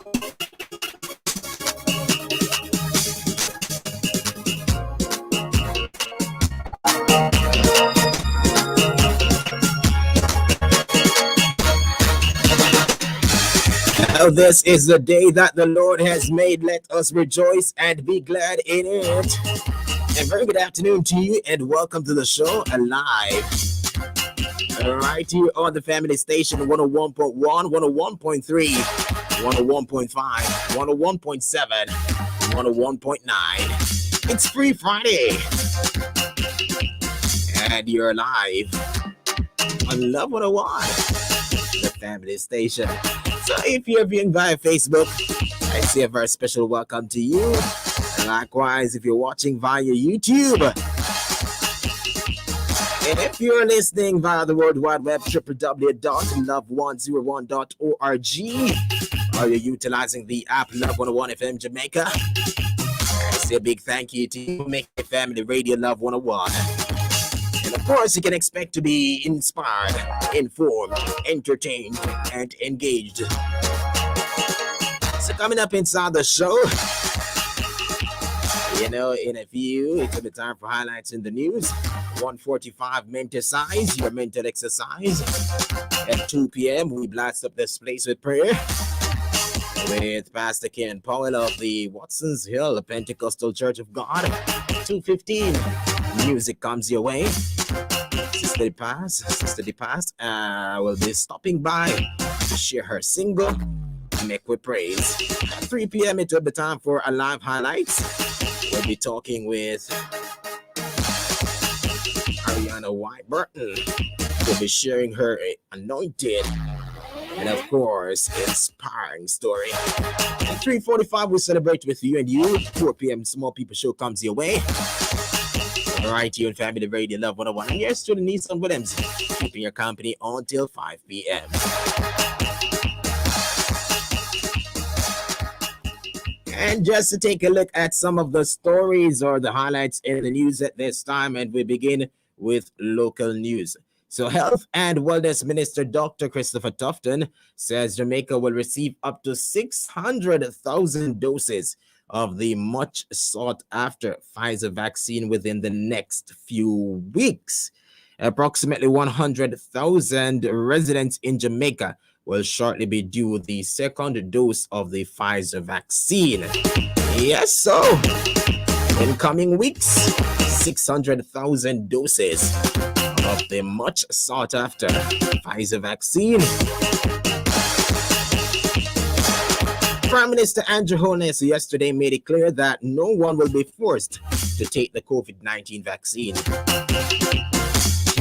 Now, this is the day that the Lord has made. Let us rejoice and be glad in it. And very good afternoon to you, and welcome to the show alive. Right here on the family station 101.1, 101.3, 101.5, 101.7, 101.9. It's Free Friday. And you're live on Love 101, the family station. So if you're viewing via Facebook, I say a very special welcome to you. And likewise, if you're watching via YouTube, and if you're listening via the World Wide Web, www.love101.org, or you're utilizing the app Love 101 FM Jamaica, I say a big thank you to you, Make Family Radio Love 101. And of course, you can expect to be inspired, informed, entertained, and engaged. So coming up inside the show, in a few, it's the time for highlights in the news. 1:45 mental size, your mental exercise. At 2 p.m., we blast up this place with prayer with Pastor Ken Powell of the Watson's Hill Pentecostal Church of God. 2:15, music comes your way. Sister the Past will be stopping by to share her single, Make We Praise. At 3 p.m., it will be time for a live highlights. We'll be talking with Ariana White Burton. We'll be sharing her anointed and, of course, inspiring story. At 3:45, we celebrate with you and you. 4 p.m., Small People Show comes your way. Right here on Family Radio Love 101. And here's to the Neison Williams, keeping your company until 5 p.m. And just to take a look at some of the stories or the highlights in the news at this time, and we begin with local news. So Health and Wellness Minister Dr. Christopher Tufton says Jamaica will receive up to 600,000 doses of the much sought after Pfizer vaccine within the next few weeks. Approximately 100,000 residents in Jamaica will shortly be due the second dose of the Pfizer vaccine. Yes, so in coming weeks, 600,000 doses of the much sought after Pfizer vaccine. Prime Minister Andrew Holness yesterday made it clear that no one will be forced to take the COVID-19 vaccine.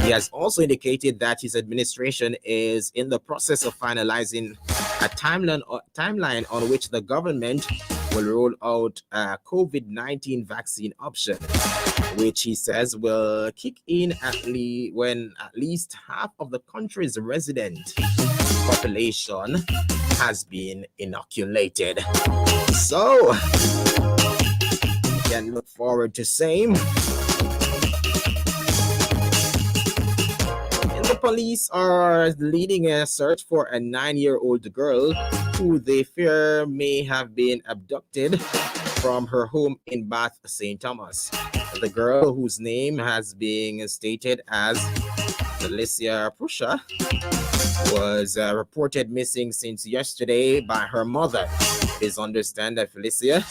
He has also indicated that his administration is in the process of finalizing a timeline on which the government will roll out a COVID-19 vaccine option, which he says will kick in when at least half of the country's resident population has been inoculated. So, we can look forward to same. The police are leading a search for a 9-year-old girl who they fear may have been abducted from her home in Bath, St. Thomas. The girl, whose name has been stated as Felicia Prussia, was reported missing since yesterday by her mother. It is understood that Felissa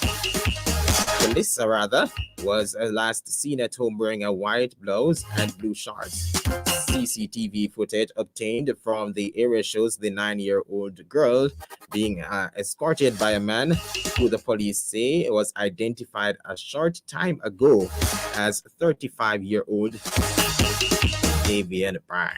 was last seen at home wearing a white blouse and blue shorts. CCTV footage obtained from the area shows the 9-year-old girl being escorted by a man who the police say was identified a short time ago as 35-year-old Davian Bryan.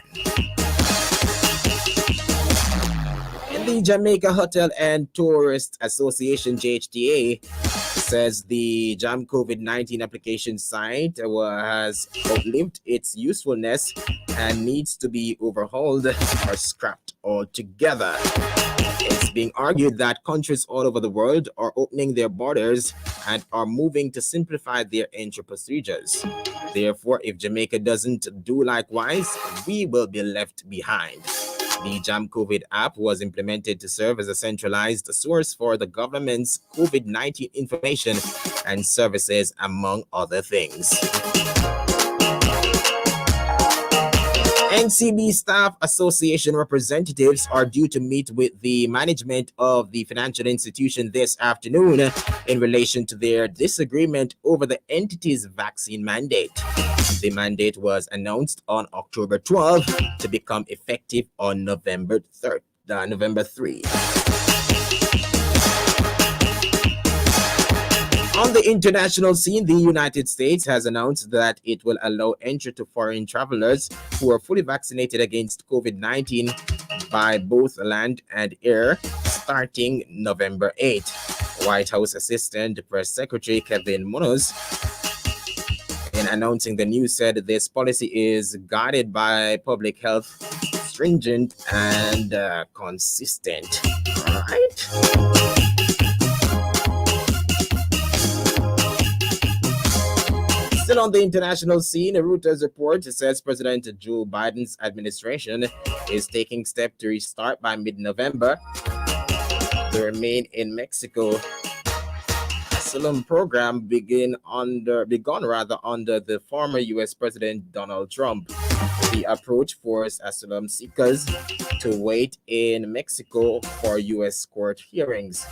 The Jamaica Hotel and Tourist Association, JHTA, says the Jam COVID-19 application site has outlived its usefulness and needs to be overhauled or scrapped altogether. It's being argued that countries all over the world are opening their borders and are moving to simplify their entry procedures. Therefore, if Jamaica doesn't do likewise, we will be left behind. The Jam COVID app was implemented to serve as a centralized source for the government's COVID-19 information and services, among other things. NCB Staff Association representatives are due to meet with the management of the financial institution this afternoon in relation to their disagreement over the entity's vaccine mandate. The mandate was announced on October 12 to become effective on November 3. On the international scene, the United States has announced that it will allow entry to foreign travelers who are fully vaccinated against COVID-19 by both land and air starting November 8. White House Assistant Press Secretary Kevin Munoz, in announcing the news, said this policy is guided by public health, stringent and consistent. All right. Still on the international scene, a Reuters report says President Joe Biden's administration is taking steps to restart by mid-November the remain in Mexico asylum program begun under the former U.S. President Donald Trump. The approach forced asylum seekers to wait in Mexico for U.S. court hearings.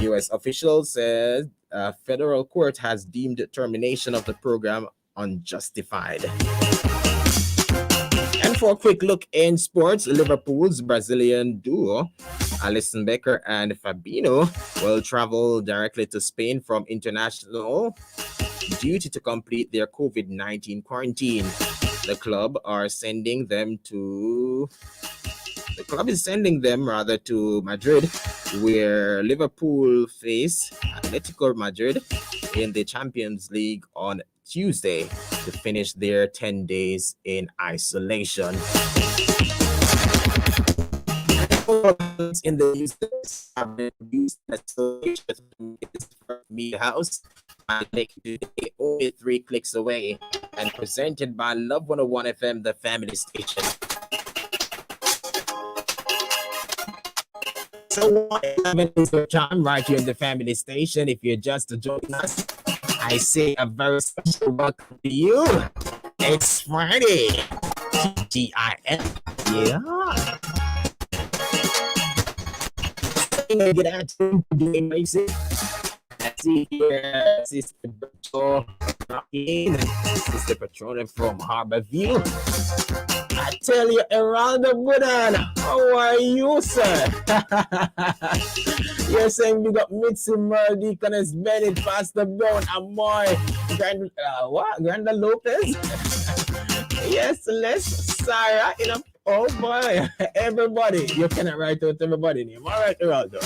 U.S. officials said a federal court has deemed termination of the program unjustified. And for a quick look in sports, Liverpool's Brazilian duo, Alisson Becker and Fabinho, will travel directly to Spain from international duty to complete their COVID-19 quarantine. The club is sending them to Madrid, where Liverpool face Atletico Madrid in the Champions League on Tuesday to finish their 10 days in isolation. In the news, have been produced in association with Media House and take today only 3 clicks away, and presented by Love 101 FM, the family station. So 11 is the time right here in the family station. If you're just joining us, I say a very special welcome to you. It's Friday. TGIF. Yeah. Good afternoon today, Mason. Let's see here. Sister Berto rocking. Sister Patrona from Harborview. I tell you, Eraldo Budan, how are you, sir? You're saying we got Mitzi Merle, Deaconess Bennett, Pastor Brown, Amoy, Granda Lopez? Yes, Les, Sarah, oh boy, everybody. You cannot write out everybody's name. All right, Eraldo.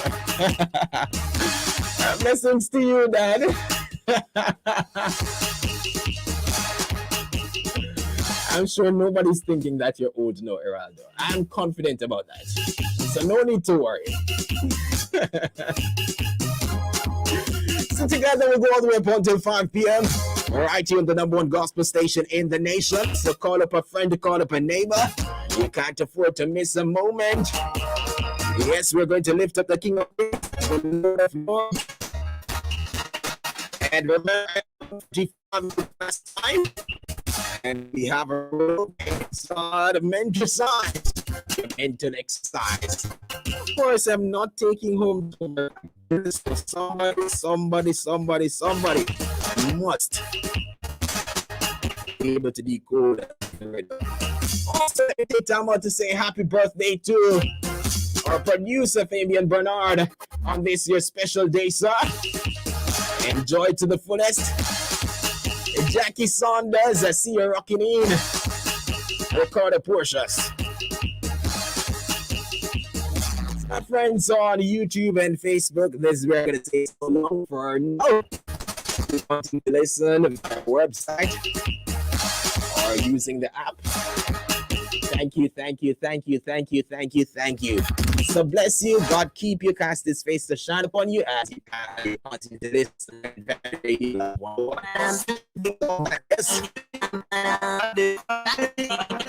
Blessings to you, Dad. I'm sure nobody's thinking that you're old now, Eraldo. I'm confident about that. So no need to worry. So together we'll go all the way up until 5 p.m. right here on the #1 gospel station in the nation. So call up a friend, call up a neighbor. You can't afford to miss a moment. Yes, we're going to lift up the King of Kings, the Lord of Lords. And remember, 45 last time. And we have a mental exercise. Mental exercise. Of course, I'm not taking home to work. Somebody must be able to decode. Also, let me take time out to say happy birthday to our producer Fabian Bernard on this year's special day, sir. Enjoy to the fullest. Jackie Saunders, I see you rocking in. Ricardo Portius. My friends on YouTube and Facebook, this is where I'm going to take so long for now. If you want to listen on our website or using the app. Thank you. So bless you. God keep you, cast his face to shine upon you as you continue to listen.